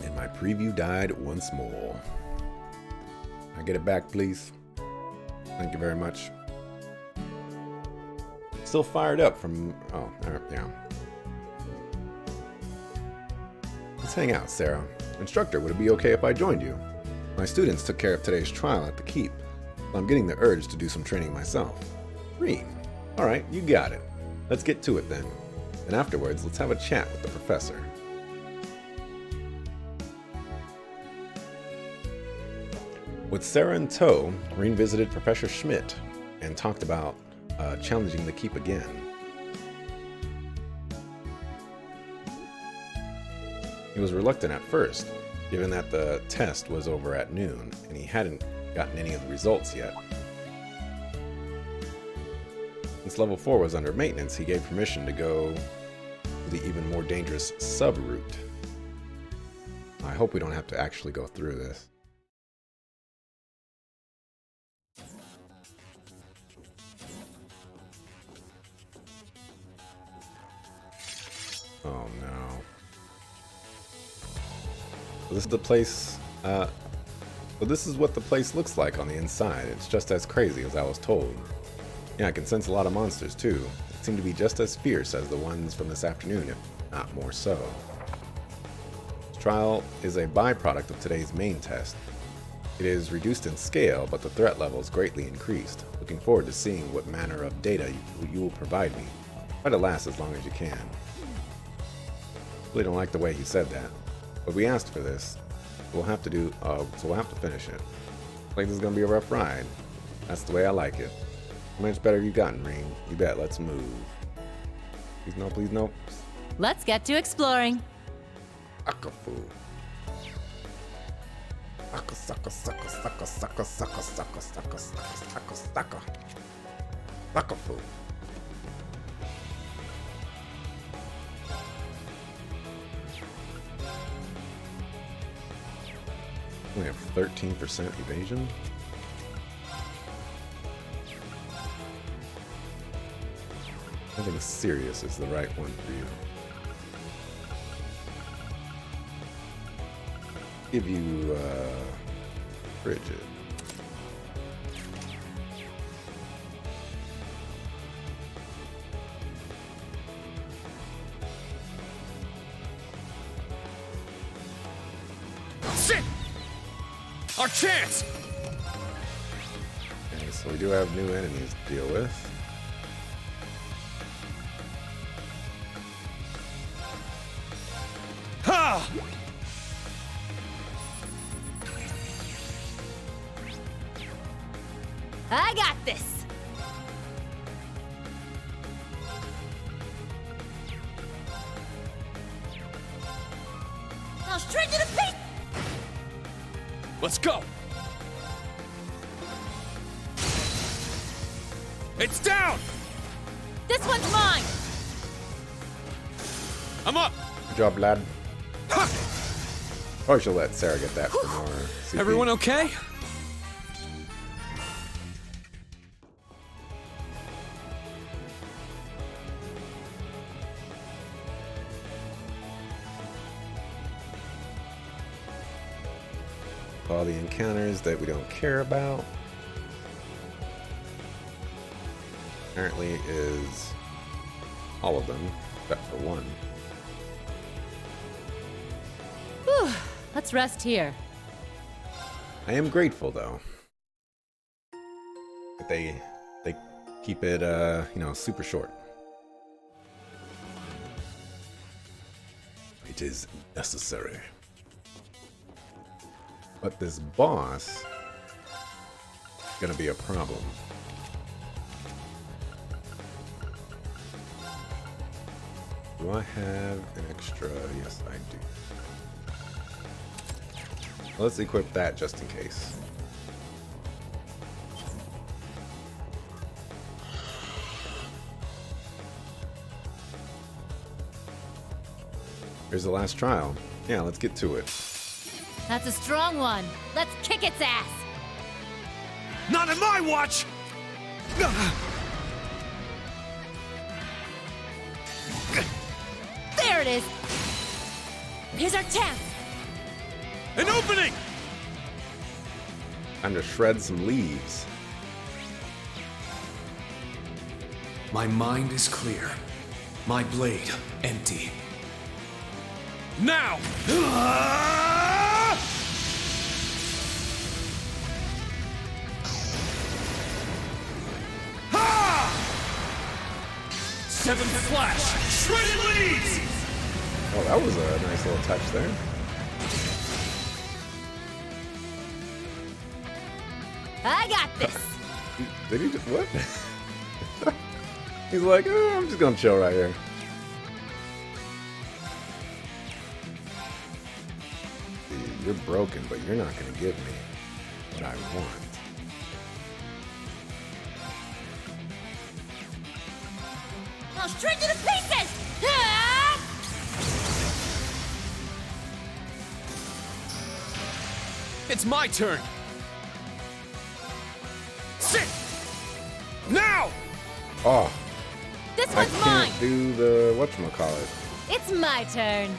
And my preview died once more. Can I get it back, please? Thank you very much. Still fired up from... Oh, yeah. Let's hang out, Sarah. Instructor, would it be okay if I joined you? My students took care of today's trial at the keep, so I'm getting the urge to do some training myself. Reem. Alright, you got it. Let's get to it then. And afterwards, let's have a chat with the professor. With Sarah in tow, Reem visited Professor Schmidt and talked about challenging the keep again. He was reluctant at first, given that the test was over at noon and he hadn't gotten any of the results yet. Since level 4 was under maintenance, he gave permission to go to the even more dangerous sub-route. I hope we don't have to actually go through this. Oh no. This is the place, well, this is what the place looks like on the inside. It's just as crazy as I was told. Yeah, I can sense a lot of monsters too. They seem to be just as fierce as the ones from this afternoon, if not more so. This trial is a byproduct of today's main test. It is reduced in scale, but the threat level is greatly increased. Looking forward to seeing what manner of data you will provide me. Try to last as long as you can. Really don't like the way he said that. But we asked for this. We'll have to do, so we'll have to finish it. Like this is gonna be a rough ride. That's the way I like it. How much better you gotten, Reem? You bet, let's move. Please no, please no. Let's get to exploring. Akafu. Aka sucker sucker sucker sucker sucker sucker sucker sucker sucker. Akafu. We have 13% evasion. Nothing serious is the right one for you. Give you frigid. Shit! Our chance! Okay, so we do have new enemies to deal with. Ha! I got this. Now straight to the peak. Let's go! It's down! This one's mine. I'm up! Good job, lad. Ha! Probably should let Sarah get that for more CP. Everyone okay? All the encounters that we don't care about. Apparently is all of them, except for one. Whew. Let's rest here. I am grateful though that they keep it you know, super short. It is necessary. But this boss is gonna be a problem. Do I have an extra? Yes, I do. Let's equip that just in case. Here's the last trial. Yeah, let's get to it. That's a strong one. Let's kick its ass. Not on my watch! There it is. Here's our chance. An opening! Time to shred some leaves. My mind is clear. My blade empty. Now! Seventh flash! Shredded leaves! Oh, that was a nice little touch there. I got this. Did he just, what? He's like, oh, I'm just gonna chill right here. You're broken, but you're not gonna give me what I want. I'll shred you to pieces! Ah! It's my turn! Sit! Now! Oh, This I one's mine! can't do the whatchamacallit. It's my turn.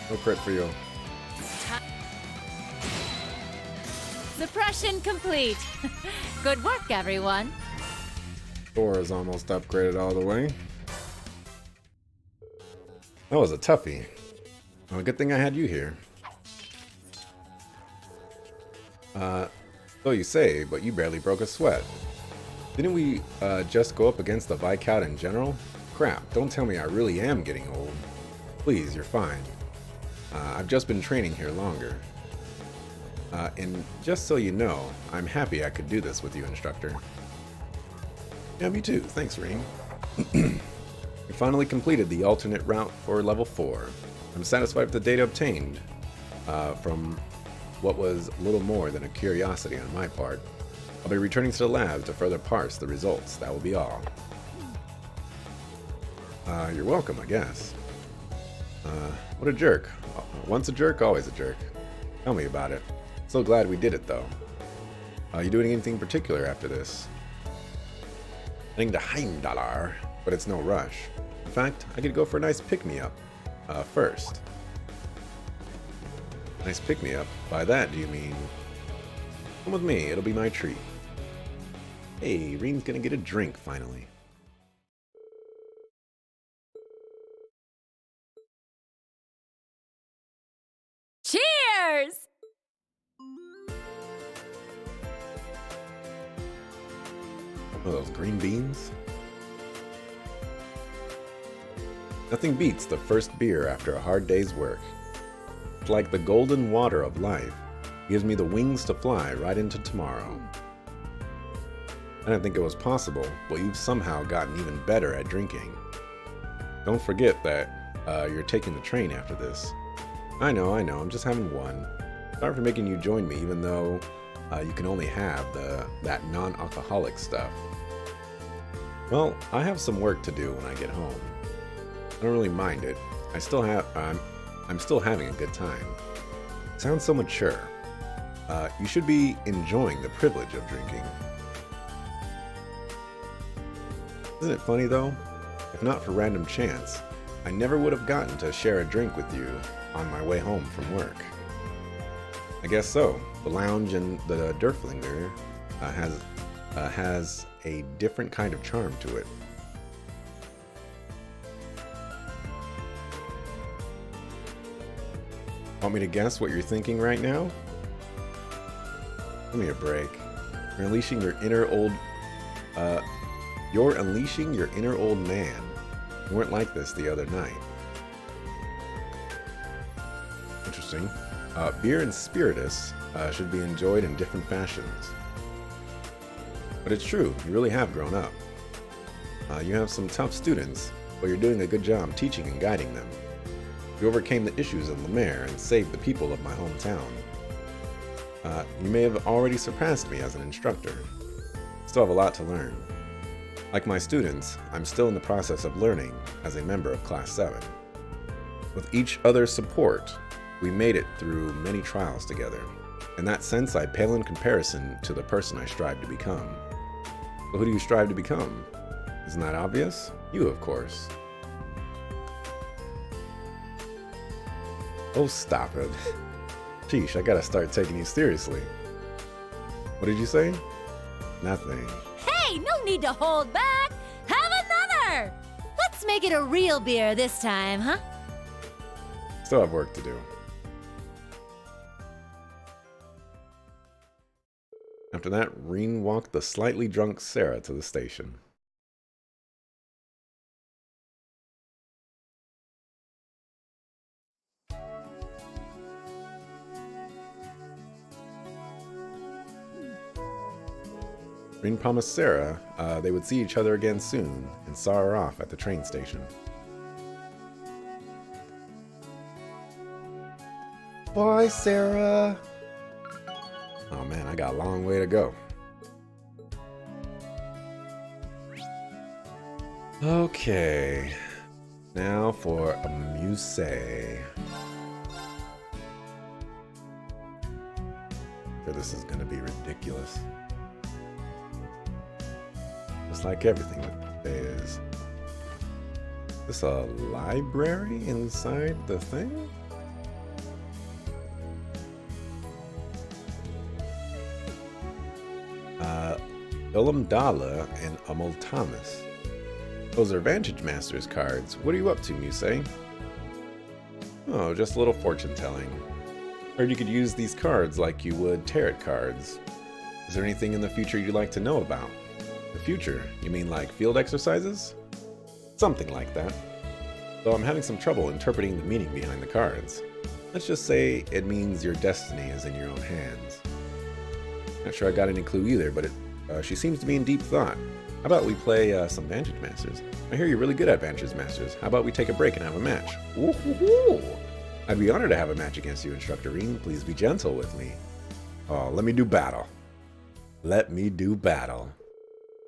No crit for you. Suppression complete. Good work, everyone. Thor is almost upgraded all the way. That was a toughie. Well, good thing I had you here. So you say, but you barely broke a sweat. Didn't we just go up against the Viscount in general? Crap, don't tell me I really am getting old. Please, you're fine. I've just been training here longer. And just so you know, I'm happy I could do this with you, instructor. Yeah, me too. Thanks, Ring. We finally completed the alternate route for level 4. I'm satisfied with the data obtained from what was little more than a curiosity on my part. I'll be returning to the lab to further parse the results. That will be all. You're welcome, I guess. What a jerk. Once a jerk, always a jerk. Tell me about it. So glad we did it, though. You doing anything particular after this? Heading to Heimdallar, but it's no rush. In fact, I could go for a nice pick-me-up first. Nice pick-me-up? By that, do you mean... Come with me, it'll be my treat. Hey, Reen's gonna get a drink, finally. Cheers! Oh, those green beans? Nothing beats the first beer after a hard day's work. It's like the golden water of life. It gives me the wings to fly right into tomorrow. I didn't think it was possible, but you've somehow gotten even better at drinking. Don't forget that you're taking the train after this. I know, I'm just having one. Sorry for making you join me, even though you can only have that non-alcoholic stuff. Well, I have some work to do when I get home. I don't really mind it. I'm still having a good time. Sounds so mature. You should be enjoying the privilege of drinking. Isn't it funny though? If not for random chance, I never would have gotten to share a drink with you on my way home from work. I guess so. The lounge and the Derflinger has a different kind of charm to it. Want me to guess what you're thinking right now? Give me a break. You're unleashing your inner old man. You weren't like this the other night. Interesting. Beer and spiritus should be enjoyed in different fashions. But it's true, you really have grown up. You have some tough students, but you're doing a good job teaching and guiding them. You overcame the issues of Lemaire and saved the people of my hometown. You may have already surpassed me as an instructor. Still have a lot to learn. Like my students, I'm still in the process of learning as a member of Class 7. With each other's support, we made it through many trials together. In that sense, I pale in comparison to the person I strive to become. But who do you strive to become? Isn't that obvious? You, of course. Oh, stop it. Sheesh, I gotta start taking you seriously. What did you say? Nothing. Hey, no need to hold back. Have another. Let's make it a real beer this time, huh? Still have work to do. After that, Reen walked the slightly drunk Sarah to the station. Reen promised Sarah they would see each other again soon and saw her off at the train station. Bye, Sarah! Oh man, I got a long way to go. Okay, now for a musée. Sure, this is gonna be ridiculous. Just like everything that today is. Is this a library inside the thing? Dala and Amol Thomas. Those are Vantage Masters cards. What are you up to, Musée? Oh, just a little fortune telling. Heard you could use these cards like you would tarot cards. Is there anything in the future you'd like to know about? The future? You mean like field exercises? Something like that. Though I'm having some trouble interpreting the meaning behind the cards. Let's just say it means your destiny is in your own hands. Not sure I got any clue either, but she seems to be in deep thought. How about we play some Vantage Masters? I hear you're really good at Vantage Masters. How about we take a break and have a match? Woo-hoo-hoo! I'd be honored to have a match against you, Instructor Reen. Please be gentle with me. Oh, let me do battle. Let me do battle.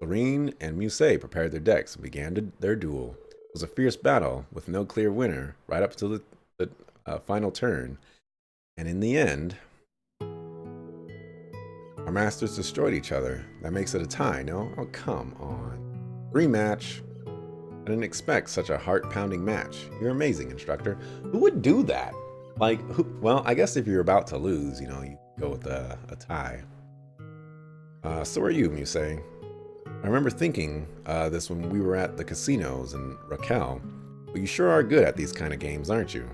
Reen and Musée prepared their decks and began their duel. It was a fierce battle with no clear winner right up to the final turn. And in the end, our masters destroyed each other. That makes it a tie, no? Oh, come on. Rematch. I didn't expect such a heart-pounding match. You're amazing, Instructor. Who would do that? Like, who? Well, I guess if you're about to lose, you know, you go with a tie. So are you, Musée. I remember thinking this when we were at the casinos in Raquel. But you sure are good at these kind of games, aren't you?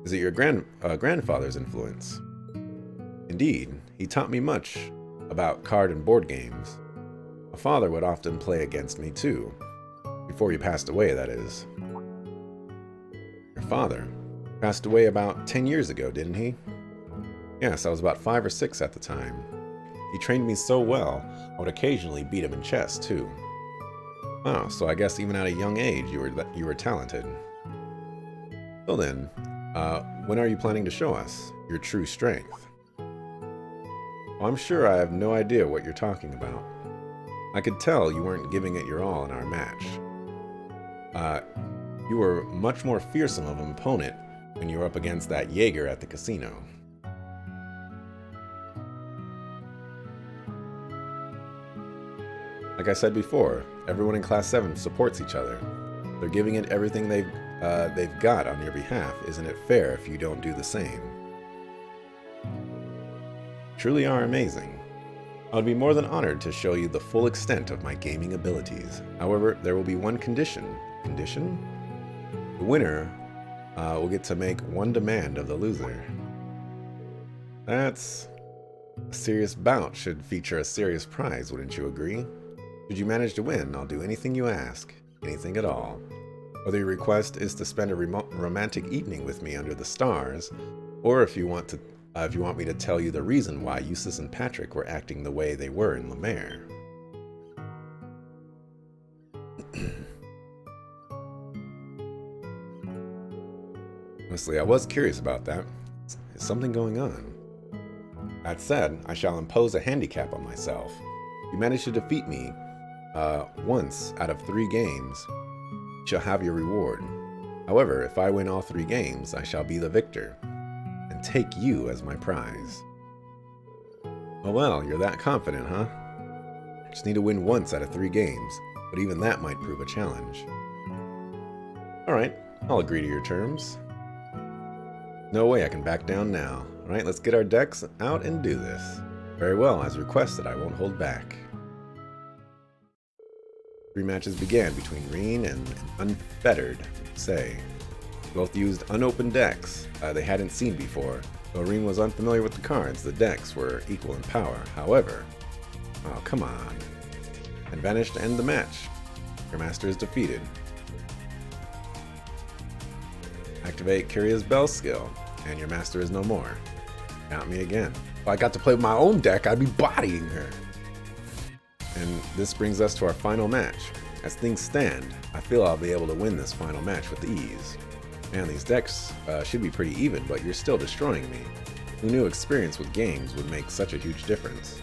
Is it your grandfather's influence? Indeed, he taught me much about card and board games. My father would often play against me too. Before he passed away, that is. Your father passed away about 10 years ago, didn't he? Yes, I was about 5 or 6 at the time. He trained me so well, I would occasionally beat him in chess too. Wow, so I guess even at a young age you were talented. So then, when are you planning to show us your true strength? Well, I'm sure I have no idea what you're talking about. I could tell you weren't giving it your all in our match. You were much more fearsome of an opponent when you were up against that Jaeger at the casino. Like I said before, everyone in Class 7 supports each other. They're giving it everything they've got on your behalf. Isn't it fair if you don't do the same? Truly are amazing. I would be more than honored to show you the full extent of my gaming abilities. However, there will be one condition. Condition? The winner will get to make one demand of the loser. That's a serious bout should feature a serious prize, wouldn't you agree? Should you manage to win, I'll do anything you ask. Anything at all. Whether your request is to spend a romantic evening with me under the stars, or if you want me to tell you the reason why Eustace and Patrick were acting the way they were in Lemaire. Honestly, I was curious about that. Is something going on? That said, I shall impose a handicap on myself. If you manage to defeat me once out of 3 games, you shall have your reward. However, if I win all 3 games, I shall be the victor, and take you as my prize. Oh well, you're that confident, huh? Just need to win once out of 3 games, but even that might prove a challenge. Alright, I'll agree to your terms. No way I can back down now. Alright, let's get our decks out and do this. Very well, as requested, I won't hold back. 3 matches began between Reen and Unfettered, say. Both used unopened decks they hadn't seen before. Though Reen was unfamiliar with the cards, the decks were equal in power. However, oh come on. And vanished to end the match. Your master is defeated. Activate Kyria's Bell skill, and your master is no more. Count me again. If I got to play with my own deck, I'd be bodying her. And this brings us to our final match. As things stand, I feel I'll be able to win this final match with ease. Man, these decks should be pretty even, but you're still destroying me. Who knew experience with games would make such a huge difference?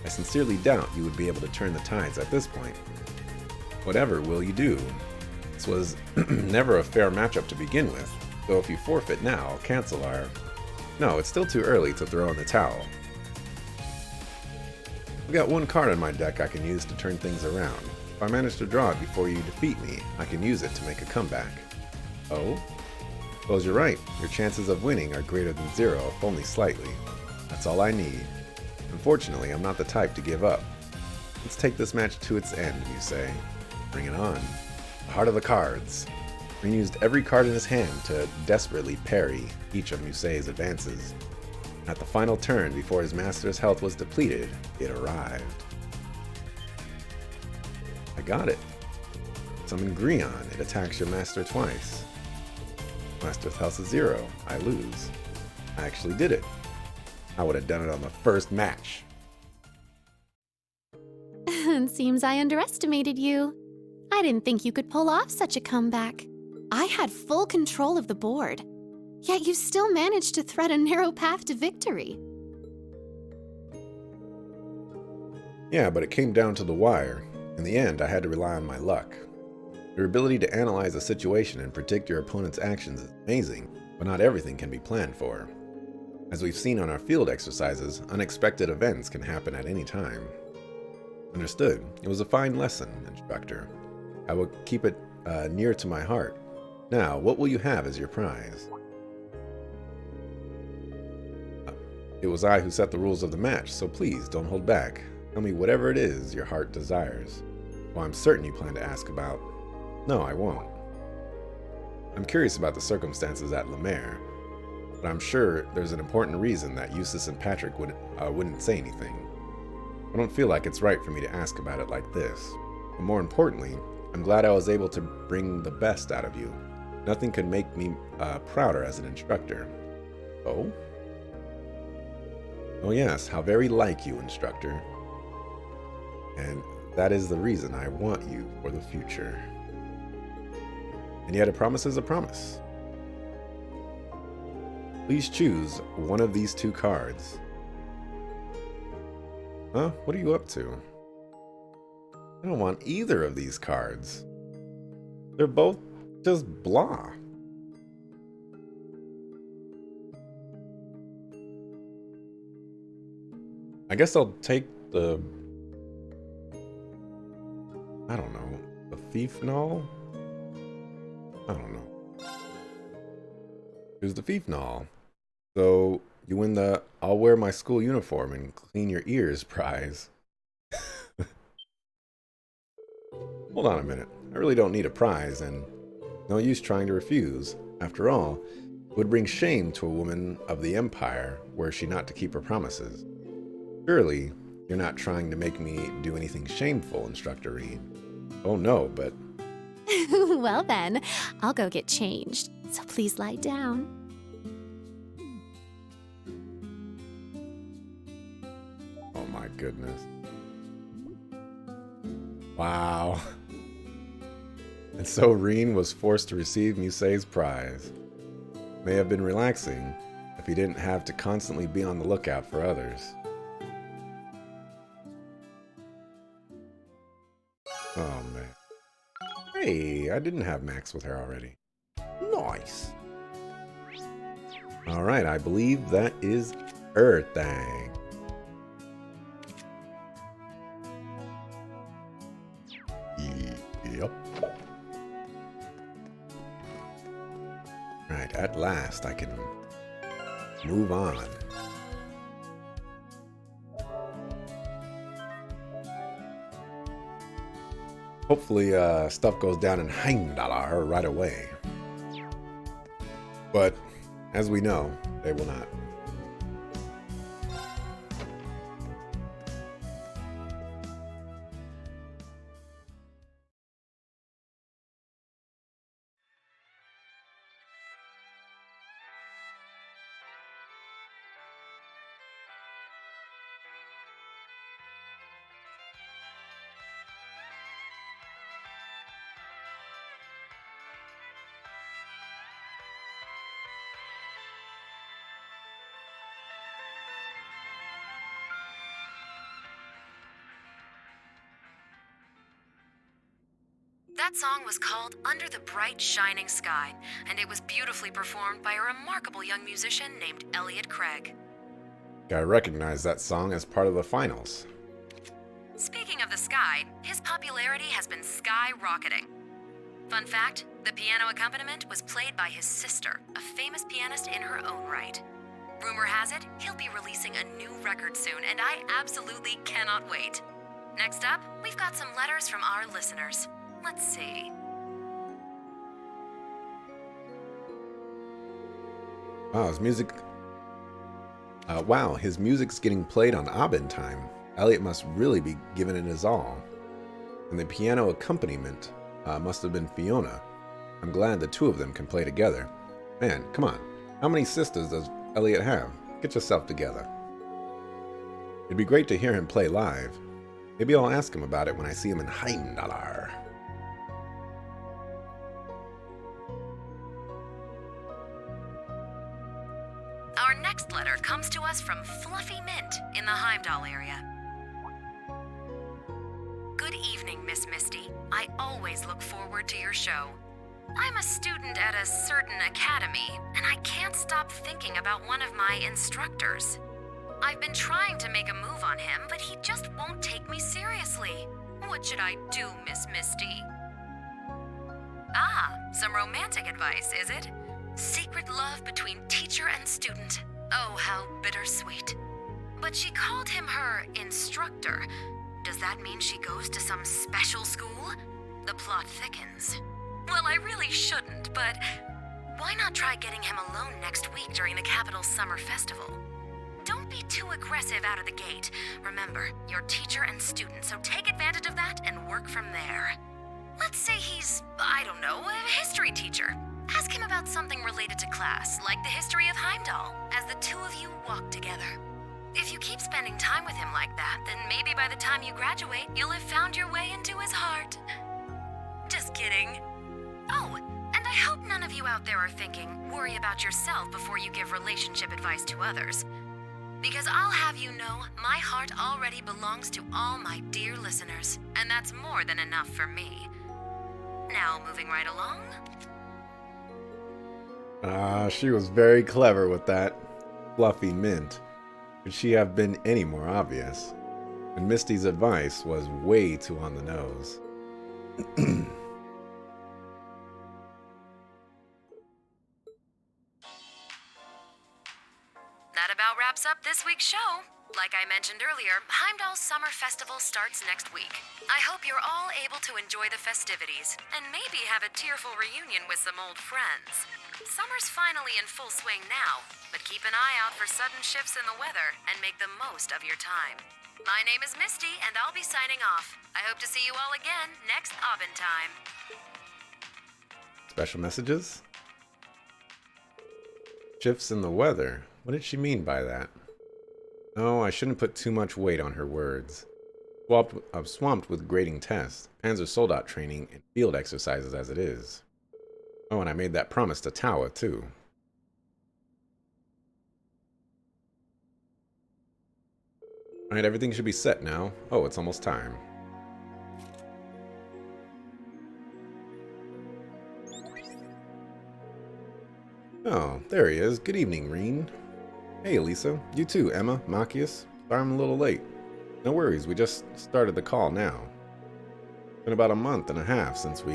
I sincerely doubt you would be able to turn the tides at this point. Whatever will you do? This was never a fair matchup to begin with, so if you forfeit now, I'll cancel our... No, it's still too early to throw in the towel. I've got 1 card in my deck I can use to turn things around. If I manage to draw it before you defeat me, I can use it to make a comeback. Oh? Well, you're right. Your chances of winning are greater than 0, if only slightly. That's all I need. Unfortunately, I'm not the type to give up. Let's take this match to its end, you say. Bring it on. The heart of the cards. Reen used every card in his hand to desperately parry each of Musei's advances. At the final turn, before his master's health was depleted, it arrived. I got it. Summon Grion. It attacks your master twice. Master's health is 0. I lose. I actually did it. I would have done it on the first match. Seems I underestimated you. I didn't think you could pull off such a comeback. I had full control of the board. Yet you still managed to thread a narrow path to victory. Yeah, but it came down to the wire. In the end, I had to rely on my luck. Your ability to analyze a situation and predict your opponent's actions is amazing, but not everything can be planned for. As we've seen on our field exercises, unexpected events can happen at any time. Understood. It was a fine lesson, instructor. I will keep it near to my heart. Now, what will you have as your prize? It was I who set the rules of the match, so please don't hold back. Tell me whatever it is your heart desires. Well, I'm certain you plan to ask about... No, I won't. I'm curious about the circumstances at Lemaire, but I'm sure there's an important reason that Eustace and Patrick wouldn't say anything. I don't feel like it's right for me to ask about it like this. But more importantly, I'm glad I was able to bring the best out of you. Nothing could make me prouder as an instructor. Oh? Oh yes, how very like you, instructor. And that is the reason I want you for the future. And yet a promise is a promise. Please choose one of these 2 cards. Huh? What are you up to? I don't want either of these cards. They're both just blah. I guess I'll take the... I don't know. The Thief Null? I don't know. Here's the Thief Null. So, you win the I'll wear my school uniform and clean your ears prize. Hold on a minute. I really don't need a prize, and no use trying to refuse. After all, it would bring shame to a woman of the Empire were she not to keep her promises. Surely, you're not trying to make me do anything shameful, Instructor Reed. Oh no, but... Well then, I'll go get changed, so please lie down. Oh my goodness. Wow. And so Reen was forced to receive Musei's prize. May have been relaxing if he didn't have to constantly be on the lookout for others. Oh man. Hey, I didn't have Max with her already. Nice. Alright, I believe that is everything. Yep. Right, at last I can move on. Hopefully, stuff goes down in Heimdallar right away. But, as we know, they will not. That song was called Under the Bright Shining Sky, and it was beautifully performed by a remarkable young musician named Elliot Craig. I recognize that song as part of the finals. Speaking of the sky, his popularity has been skyrocketing. Fun fact, the piano accompaniment was played by his sister, a famous pianist in her own right. Rumor has it, he'll be releasing a new record soon, and I absolutely cannot wait. Next up, we've got some letters from our listeners. Let's see. Wow, his music's getting played on Abendtime. Elliot must really be giving it his all. And the piano accompaniment must have been Fiona. I'm glad the two of them can play together. Man, come on. How many sisters does Elliot have? Get yourself together. It'd be great to hear him play live. Maybe I'll ask him about it when I see him in Heimdallar. Our next letter comes to us from Fluffy Mint in the Heimdall area. Good evening, Miss Misty. I always look forward to your show. I'm a student at a certain academy, and I can't stop thinking about one of my instructors. I've been trying to make a move on him, but he just won't take me seriously. What should I do, Miss Misty? Ah, some romantic advice, is it? Secret love between teacher and student. Oh, how bittersweet. But she called him her instructor. Does that mean she goes to some special school? The plot thickens. Well, I really shouldn't, but why not try getting him alone next week during the capital's summer festival? Don't be too aggressive out of the gate. Remember, you're teacher and student, so take advantage of that and work from there. Let's say he's, I don't know, a history teacher. Ask him about something related to class, like the history of Heimdall, as the two of you walk together. If you keep spending time with him like that, then maybe by the time you graduate, you'll have found your way into his heart. Just kidding. Oh, and I hope none of you out there are thinking, worry about yourself before you give relationship advice to others. Because I'll have you know, my heart already belongs to all my dear listeners, and that's more than enough for me. Now, moving right along. She was very clever with that. Fluffy Mint. Could she have been any more obvious? And Misty's advice was way too on the nose. That about wraps up this week's show. Like I mentioned earlier, Heimdall's Summer Festival starts next week. I hope you're all able to enjoy the festivities, and maybe have a tearful reunion with some old friends. Summer's finally in full swing now, but keep an eye out for sudden shifts in the weather and make the most of your time. My name is Misty, and I'll be signing off. I hope to see you all again next Abendtime. Special messages? Shifts in the weather. What did she mean by that? Oh, I shouldn't put too much weight on her words. Swamped with grading tests, Panzer Soldat training, and field exercises as it is. Oh, and I made that promise to Tawa, too. Alright, everything should be set now. Oh, it's almost time. Oh, there he is. Good evening, Reen. Hey, Lisa. You too, Emma, Machias. Sorry I'm a little late. No worries, we just started the call now. Been about a month and a half since we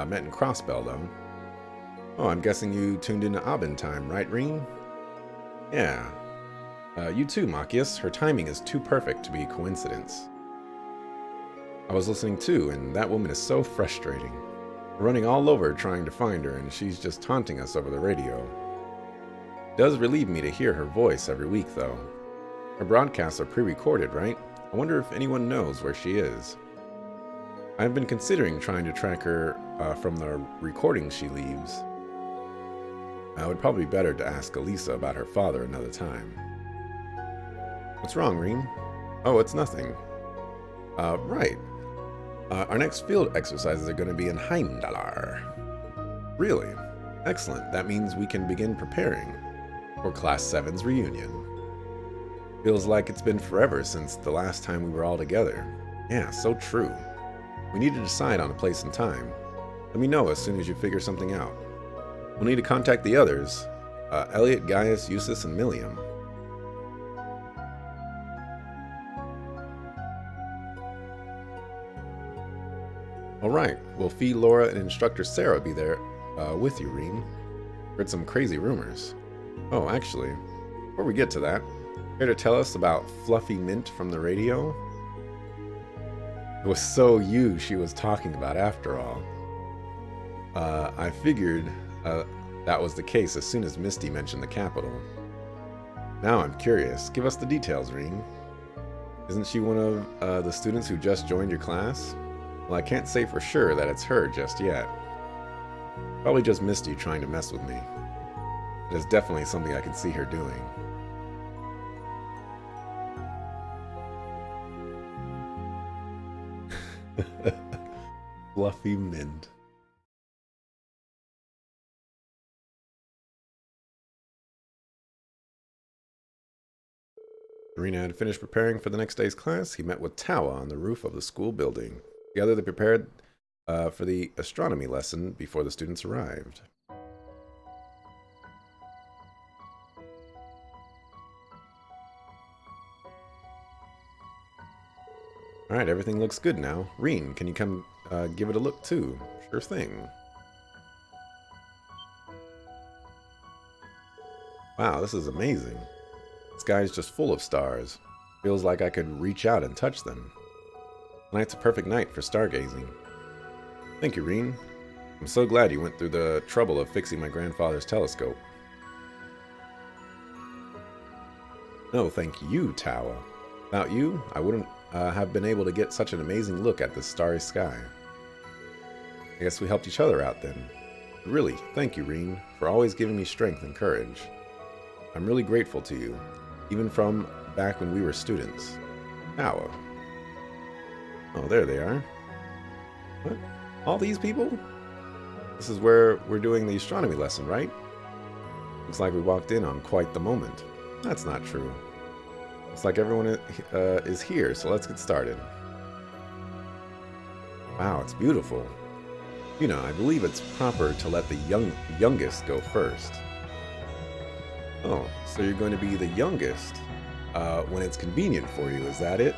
met in Crossbell, though. Oh, I'm guessing you tuned into Abendtime, right, Reen? Yeah. You too, Machias. Her timing is too perfect to be a coincidence. I was listening too, and that woman is so frustrating. We're running all over trying to find her, and she's just taunting us over the radio. It does relieve me to hear her voice every week, though. Her broadcasts are pre-recorded, right? I wonder if anyone knows where she is. I've been considering trying to track her from the recordings she leaves. It would probably be better to ask Elisa about her father another time. What's wrong, Reem? Oh, it's nothing. Right. Our next field exercises are going to be in Heimdallar. Really? Excellent. That means we can begin preparing for Class 7's reunion. Feels like it's been forever since the last time we were all together. Yeah, so true. We need to decide on a place and time. Let me know as soon as you figure something out. We'll need to contact the others. Elliot, Gaius, Eustace, and Milliam. Alright, will Fee, Laura, and Instructor Sarah be there with you, Reem? Heard some crazy rumors. Oh, actually, before we get to that, here to tell us about Fluffy Mint from the radio? It was so you she was talking about after all. I figured that was the case as soon as Misty mentioned the capital. Now I'm curious. Give us the details, Reem. Isn't she one of the students who just joined your class? Well, I can't say for sure that it's her just yet. Probably just Misty trying to mess with me. It is definitely something I can see her doing. Fluffy Mint. Arena had finished preparing for the next day's class. He met with Tawa on the roof of the school building. Together they prepared for the astronomy lesson before the students arrived. Alright, everything looks good now. Reen, can you come give it a look too? Sure thing. Wow, this is amazing. The sky is just full of stars. Feels like I could reach out and touch them. Tonight's a perfect night for stargazing. Thank you, Reen. I'm so glad you went through the trouble of fixing my grandfather's telescope. No, thank you, Tawa. Without you, I wouldn't have been able to get such an amazing look at this starry sky. I guess we helped each other out then. But really, thank you, Reen, for always giving me strength and courage. I'm really grateful to you, even from back when we were students. Tawa. Oh, there they are. What? All these people? This is where we're doing the astronomy lesson, right? Looks like we walked in on quite the moment. That's not true. Looks like everyone is here, so let's get started. Wow, it's beautiful. You know, I believe it's proper to let the youngest go first. Oh, so you're going to be the youngest when it's convenient for you, is that it?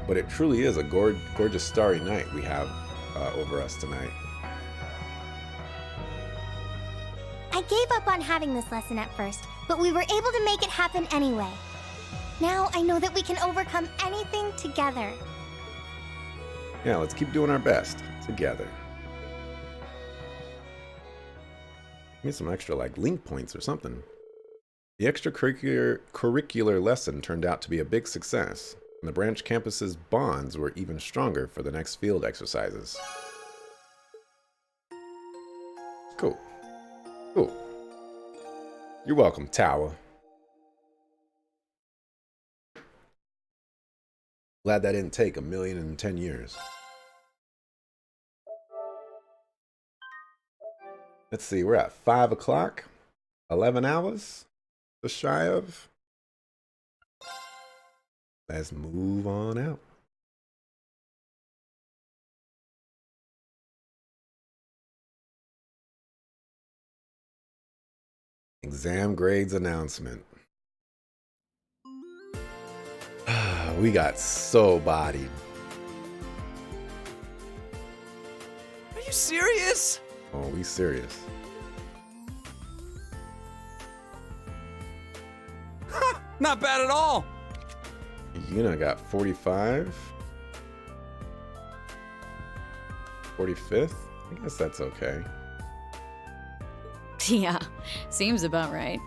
But it truly is a gorgeous starry night we have over us tonight. I gave up on having this lesson at first, but we were able to make it happen anyway. Now I know that we can overcome anything together. Yeah, let's keep doing our best together. Need some extra link points or something. The extracurricular lesson turned out to be a big success, and the branch campus's bonds were even stronger for the next field exercises. Cool. Cool. You're welcome, Tawa. Glad that didn't take 1,010 years. Let's see, we're at 5 o'clock. 11 hours. Just shy of. Let's move on out. Exam grades announcement. We got so bodied. Are you serious? Oh, we serious. Not bad at all. Yuna got 45. 45th? I guess that's okay. Yeah, seems about right.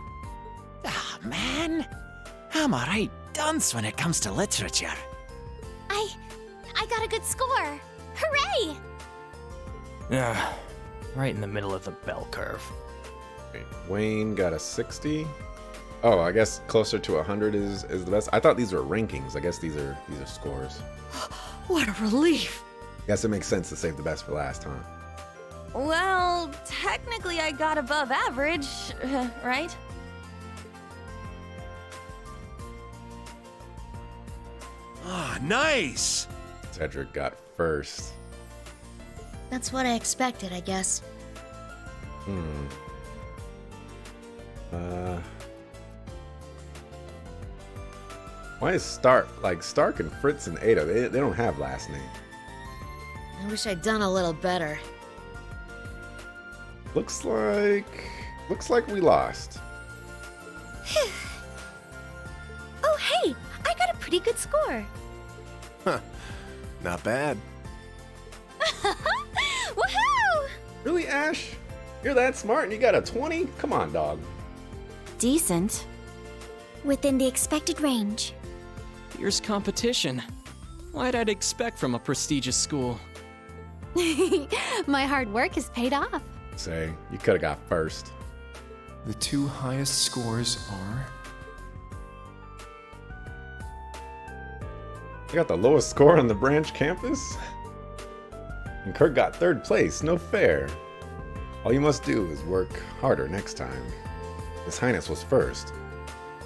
Ah, man. I'm a right dunce when it comes to literature. I got a good score. Hooray! Yeah, right in the middle of the bell curve. Wait, Wayne got a 60. Oh, I guess closer to 100 is the best. I thought these were rankings. I guess these are scores. What a relief! Guess it makes sense to save the best for last, huh? Well, technically I got above average, right? Ah, nice. Cedric got first. That's what I expected, I guess. Why is Stark and Fritz and Ada? They don't have last name. I wish I'd done a little better. Looks like we lost. Oh, hey! I got a pretty good score. Huh. Not bad. Woohoo! Really, Ash? You're that smart and you got a 20? Come on, dog. Decent. Within the expected range. Here's competition. What'd I expect from a prestigious school? My hard work has paid off. Say, you could have got first. The two highest scores are... I got the lowest score on the branch campus? And Kurt got third place, no fair. All you must do is work harder next time. His Highness was first,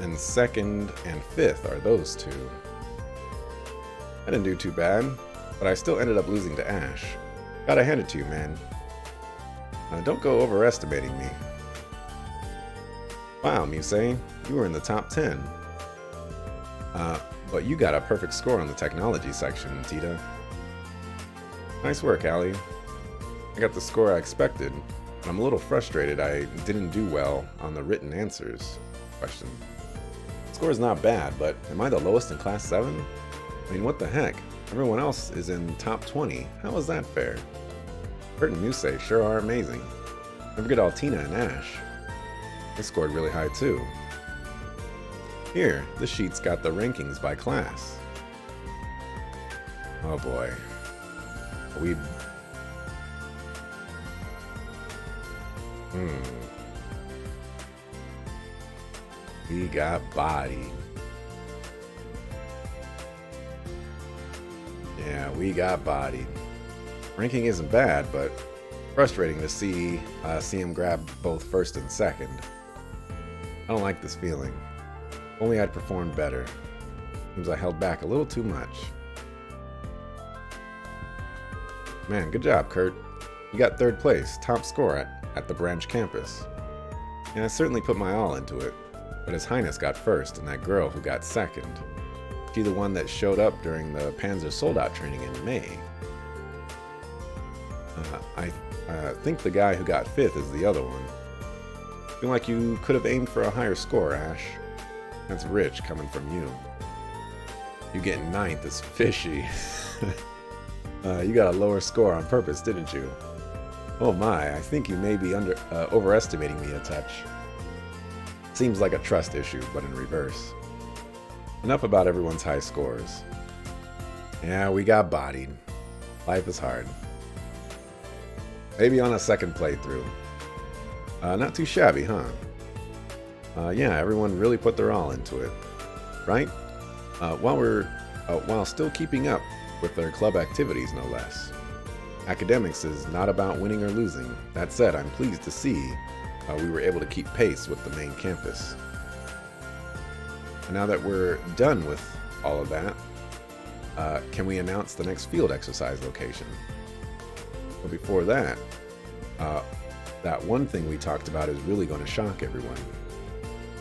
and second and fifth are those two. I didn't do too bad, but I still ended up losing to Ash. Gotta hand it to you, man. Don't go overestimating me. Wow, Musei, you were in the top 10. But you got a perfect score on the technology section, Tita. Nice work, Allie. I got the score I expected, but I'm a little frustrated I didn't do well on the written answers question. Score's not bad, but am I the lowest in class 7? I mean, what the heck? Everyone else is in top 20. How is that fair? Kurt and Musei sure are amazing. Don't forget Altena and Ash. They scored really high too. Here, this sheet's got the rankings by class. Oh boy. We got bodied. Yeah, we got bodied. Ranking isn't bad, but frustrating to see him grab both first and second. I don't like this feeling. If only I'd performed better. Seems I held back a little too much. Man, good job, Kurt. You got third place, top score at the branch campus. And I certainly put my all into it, but His Highness got first, and that girl who got second. She the one that showed up during the Panzer Soldat training in May. I think the guy who got fifth is the other one. Feel like you could have aimed for a higher score, Ash. That's rich coming from you. You getting ninth is fishy. You got a lower score on purpose, didn't you? Oh my, I think you may be overestimating me a touch. Seems like a trust issue, but in reverse. Enough about everyone's high scores. Yeah, we got bodied. Life is hard. Maybe on a second playthrough. Not too shabby, huh? Yeah, everyone really put their all into it, right? While still keeping up with their club activities, no less. Academics is not about winning or losing. That said, I'm pleased to see we were able to keep pace with the main campus. And now that we're done with all of that, can we announce the next field exercise location? But before that, that one thing we talked about is really going to shock everyone.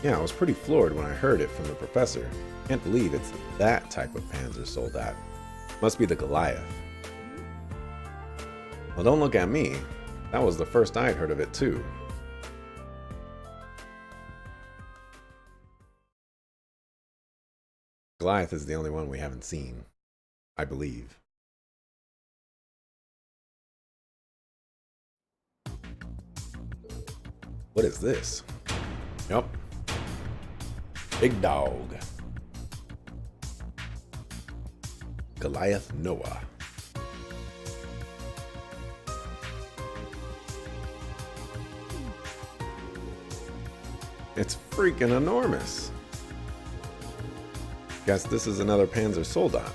Yeah, I was pretty floored when I heard it from the professor. Can't believe it's that type of Panzer Soldat. Must be the Goliath. Well, don't look at me. That was the first I'd heard of it too. Goliath is the only one we haven't seen, I believe. What is this? Yup. Big dog. Goliath Noah. It's freaking enormous. Guess this is another Panzer Soldat.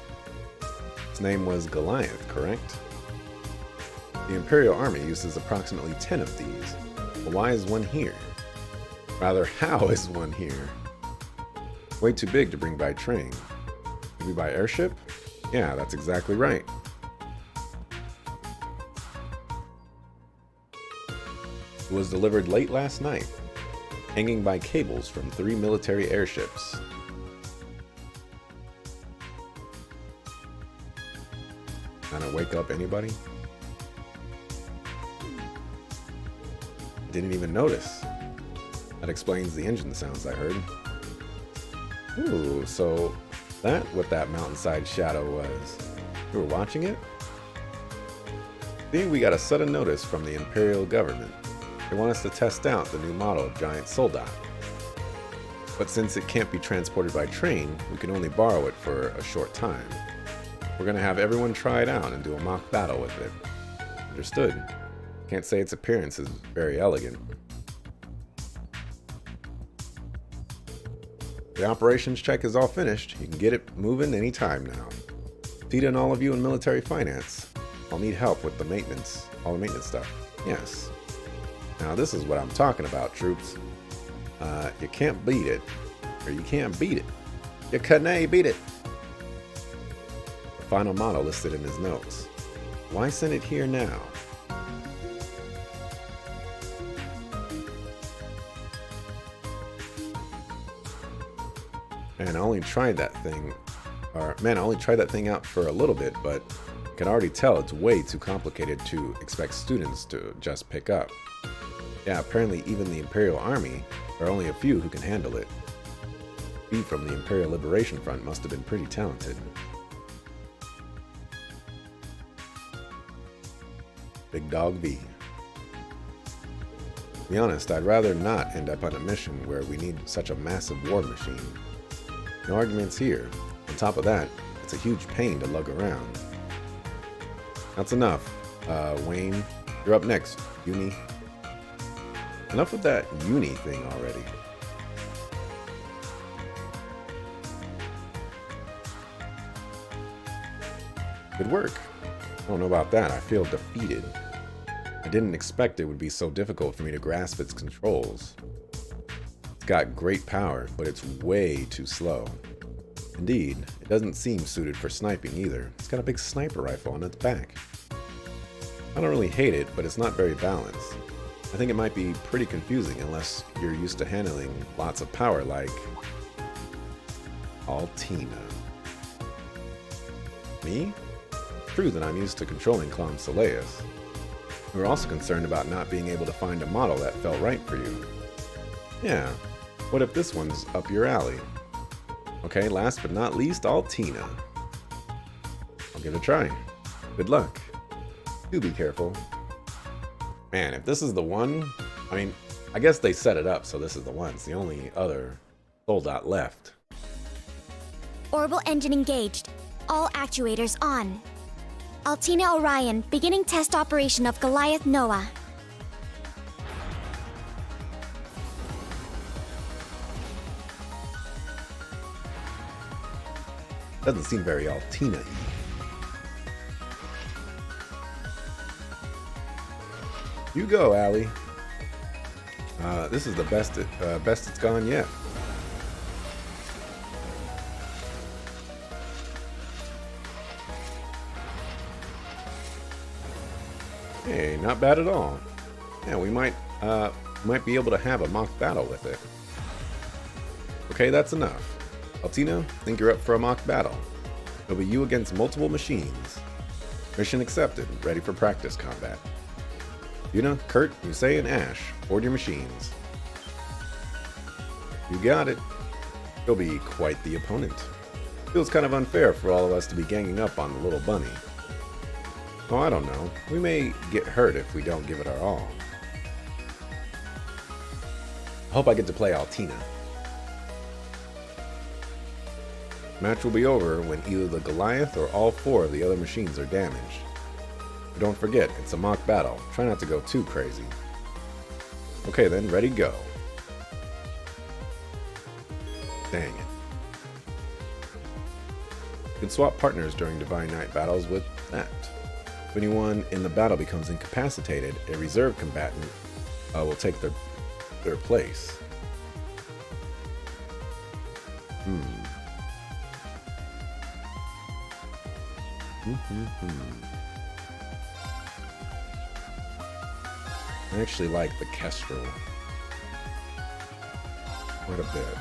Its name was Goliath, correct? The Imperial Army uses approximately 10 of these. But why is one here? Rather, how is one here? Way too big to bring by train. Maybe by airship? Yeah, that's exactly right. It was delivered late last night, hanging by cables from 3 military airships. Gonna wake up anybody? Didn't even notice. That explains the engine sounds I heard. Ooh, so that what that mountainside shadow was. You were watching it? See, we got a sudden notice from the Imperial government. They want us to test out the new model of giant Soldat. But since it can't be transported by train, we can only borrow it for a short time. We're gonna have everyone try it out and do a mock battle with it. Understood. Can't say its appearance is very elegant. The operations check is all finished. You can get it moving anytime now. Tita and all of you in military finance, I'll need help with the maintenance, all the maintenance stuff. Yes. Now this is what I'm talking about, troops. You can't beat it, or you can't beat it. You can't beat it. The final model listed in his notes. Why send it here now? Man, I only tried that thing out for a little bit, but I can already tell it's way too complicated to expect students to just pick up. Yeah, apparently even the Imperial Army, there are only a few who can handle it. V from the Imperial Liberation Front must have been pretty talented. Big Dog V. To be honest, I'd rather not end up on a mission where we need such a massive war machine. No arguments here. On top of that, it's a huge pain to lug around. That's enough. Wayne, you're up next. Uni. Enough with that uni thing already. Good work. I don't know about that. I feel defeated. I didn't expect it would be so difficult for me to grasp its controls. It's got great power, but it's way too slow. Indeed, it doesn't seem suited for sniping either. It's got a big sniper rifle on its back. I don't really hate it, but it's not very balanced. I think it might be pretty confusing unless you're used to handling lots of power like Altena. Me? True that I'm used to controlling Clom Soleus. We were also concerned about not being able to find a model that felt right for you. Yeah, what if this one's up your alley? Okay, last but not least, Altena. I'll give it a try. Good luck. Do be careful. Man, if this is the one, I mean, I guess they set it up so this is the one. It's the only other Soldat left. Orbital engine engaged. All actuators on. Altena Orion, beginning test operation of Goliath Noah. Doesn't seem very Altena-y. You go, Allie. This is the best it's gone yet. Hey, not bad at all. Yeah, we might be able to have a mock battle with it. Okay, that's enough. Altena, think you're up for a mock battle. It'll be you against multiple machines. Mission accepted. Ready for practice combat. Yuna, Kurt, Yusei, and Ash, board your machines. You got it. You'll be quite the opponent. Feels kind of unfair for all of us to be ganging up on the little bunny. Oh, I don't know. We may get hurt if we don't give it our all. I hope I get to play Altena. Match will be over when either the Goliath or all 4 of the other machines are damaged. But don't forget, it's a mock battle. Try not to go too crazy. Okay then, ready, go. Dang it. You can swap partners during Divine Knight battles with that. If anyone in the battle becomes incapacitated, a reserve combatant will take their place. I actually like the Kestrel quite a bit.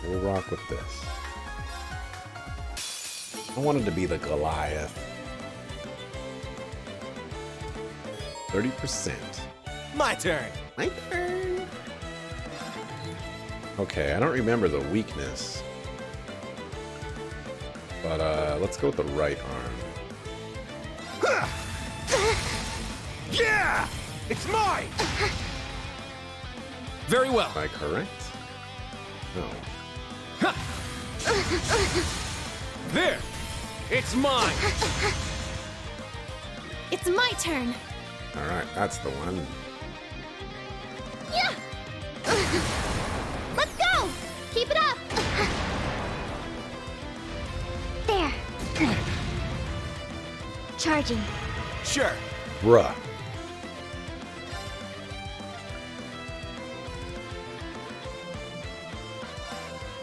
We'll rock with this. I wanted to be the Goliath. 30%. My turn. My turn. Okay, I don't remember the weakness. But let's go with the right arm. Yeah! It's mine! Very well. Am I correct? No. There! It's mine! It's my turn. Alright, that's the one. Yeah! Let's go! Keep it up! There. Charging. Sure. Bruh.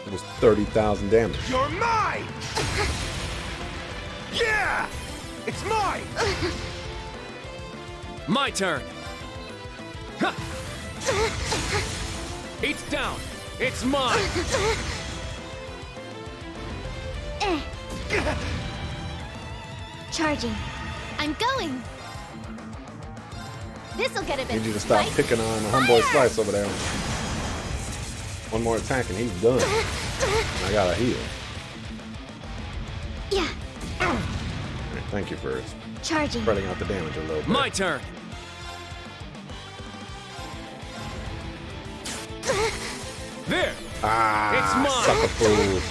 It was 30,000 damage. You're mine! Yeah! It's mine! My turn! Ha! It's down! It's mine! Charging. I'm going. This'll get a bit Need you to stop spicy. picking on the homeboy Slice over there. One more attack and he's done. I gotta heal. Yeah. Alright, thank you for Charging. spreading out the damage a little bit. My turn! There! Ah, It's mine. sucker fool.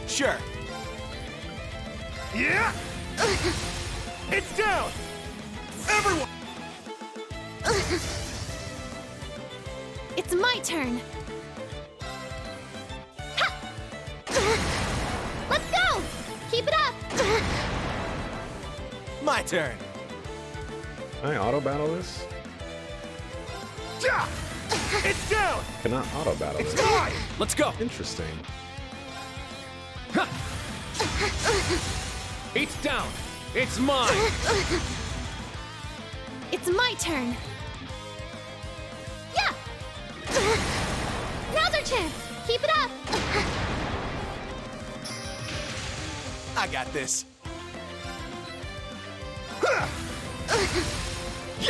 Sure. Yeah! It's down! Everyone! It's my turn. Ha! Let's go! Keep it up! My turn. Can I auto battle this? Yeah! It's down! Cannot auto battle It's this. mine! Let's go! Interesting. Ha! It's down! It's mine! It's my turn. Yeah! Now's our chance! Keep it up! I got this.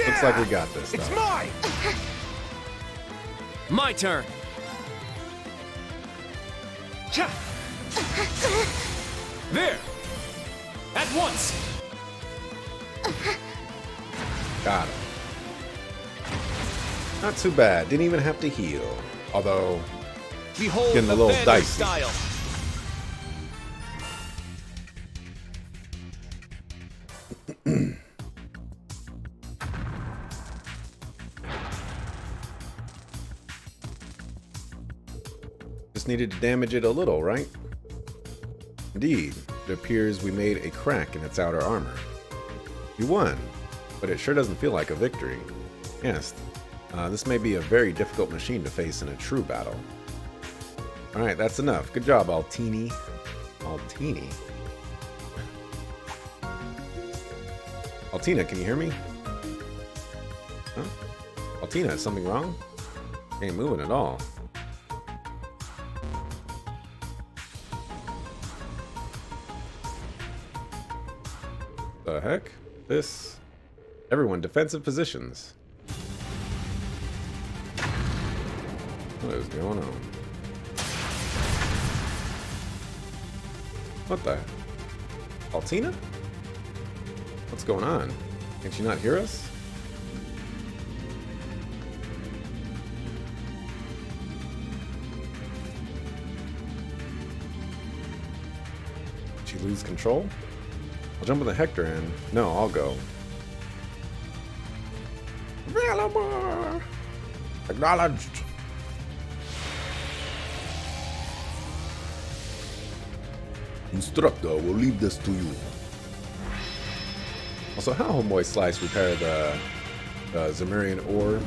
Looks like we got this, It's though. mine! My turn! Cha! There! At once! Got it. Not too bad. Didn't even have to heal. Although, Behold getting a the little bandit dicey. style! just needed to damage it a little, right? Indeed, it appears we made a crack in its outer armor. You won, but it sure doesn't feel like a victory. Yes, this may be a very difficult machine to face in a true battle. Alright, that's enough. Good job, Altini. Altini? Altena, can you hear me? Huh? Altena, is something wrong? Ain't moving at all. The heck? This... Everyone, defensive positions. What is going on? What the? Altena? What's going on? Can she not hear us? Did she lose control? I'll jump in the Hector and... No, I'll go. Valamar! Acknowledged! Instructor, we'll leave this to you. Also, how Homeboy Slice repair the Zemurian ore,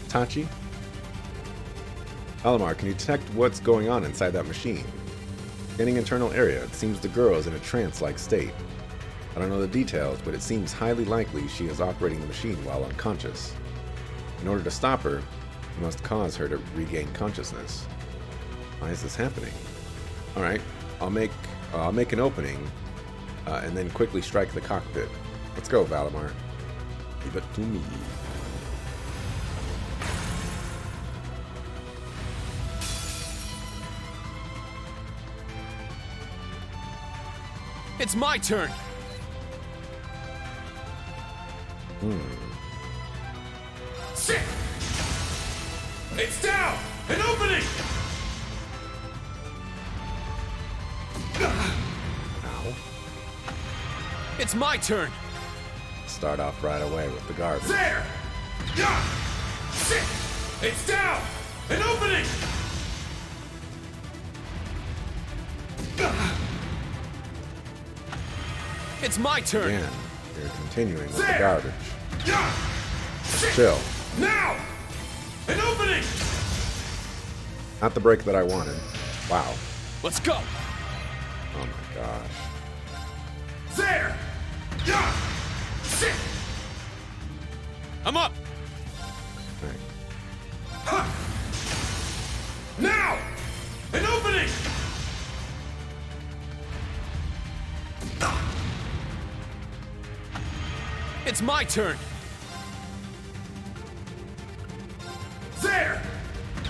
Tachi? Alamar, can you detect what's going on inside that machine? Scanning internal area, it seems the girl is in a trance-like state. I don't know the details, but it seems highly likely she is operating the machine while unconscious. In order to stop her, we must cause her to regain consciousness. Why is this happening? Alright, I'll make an opening, and then quickly strike the cockpit. Let's go, Valamar. Leave it to me. It's my turn! Sit! It's down! An opening! Ow. It's my turn! Start off right away with the garbage. There! Yeah! Sit! It's down! An opening! It's my turn! Again, you're continuing with the There! garbage. Yeah! Sit! Chill. Now! An opening! Not the break that I wanted. Wow. Let's go! Oh my gosh. There! Yeah! Sit! I'm up! Right. Huh! Now! An opening! It's my turn! There!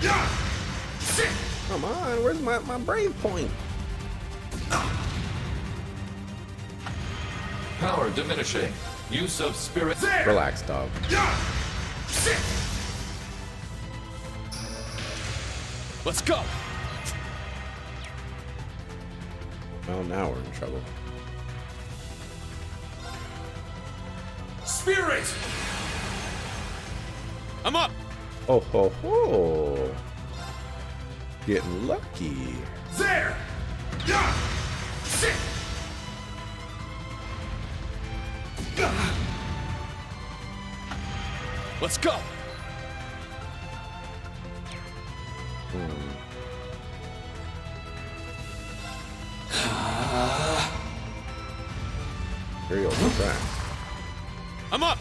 Yeah! Sit! Come on, where's my brave point? Power diminishing. Use of spirit. There! Relax, dog. Yeah! Sit! Let's go! Well, now we're in trouble. Spirit! I'm up! Oh ho ho! Getting lucky. There! Yeah! Sit! Let's go! Very overtracked. I'm up!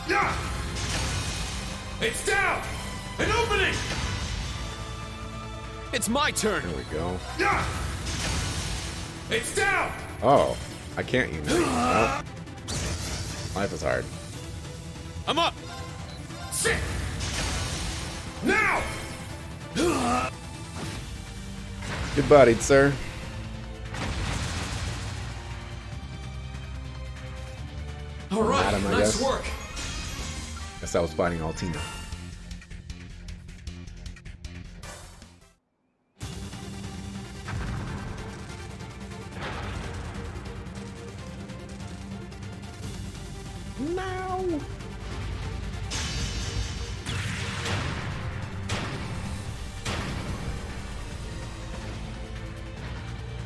Yeah! It's down! An opening! It's my turn! There we go. Yeah! It's down! Oh, I can't unite. Nope. Life is hard. I'm up! Sit! Now! Good bodied, sir. All right, Adam, I nice guess. work. Guess I was fighting Altena. No.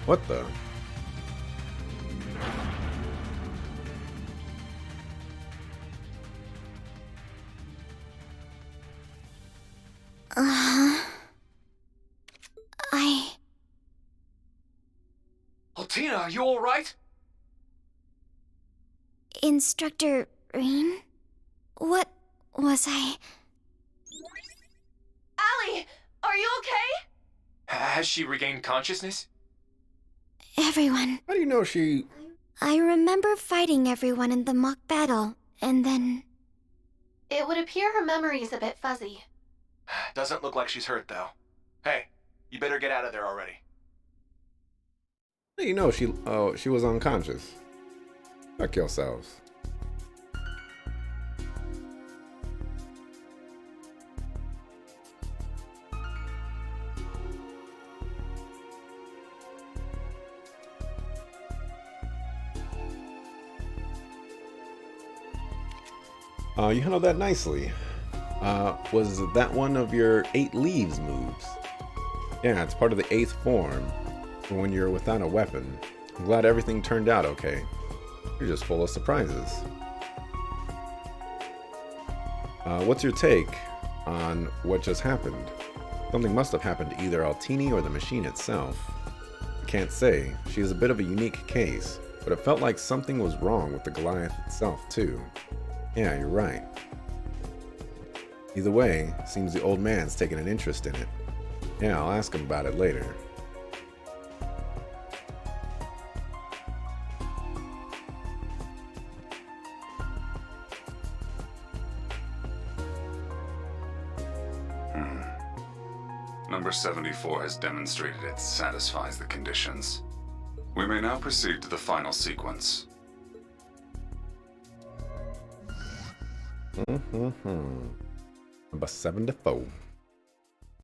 What the? Altena, are you all right? Instructor Rain? What was I? Allie, are you okay? Has she regained consciousness? everyone. How do you know she... I remember fighting everyone in the mock battle, and then... It would appear her memory's a bit fuzzy. Doesn't look like she's hurt, though. Hey, you better get out of there already. How do you know she was unconscious? Check yourselves. You handled that nicely. Was that one of your 8 leaves moves? Yeah, it's part of the 8th form, for when you're without a weapon. I'm glad everything turned out okay. You're just full of surprises. What's your take on what just happened? Something must have happened to either Altini or the machine itself. I can't say. She is a bit of a unique case, but it felt like something was wrong with the Goliath itself, too. Yeah, you're right. Either way, seems the old man's taking an interest in it. Yeah, I'll ask him about it later. Number 74 has demonstrated it satisfies the conditions. We may now proceed to the final sequence. Number 74.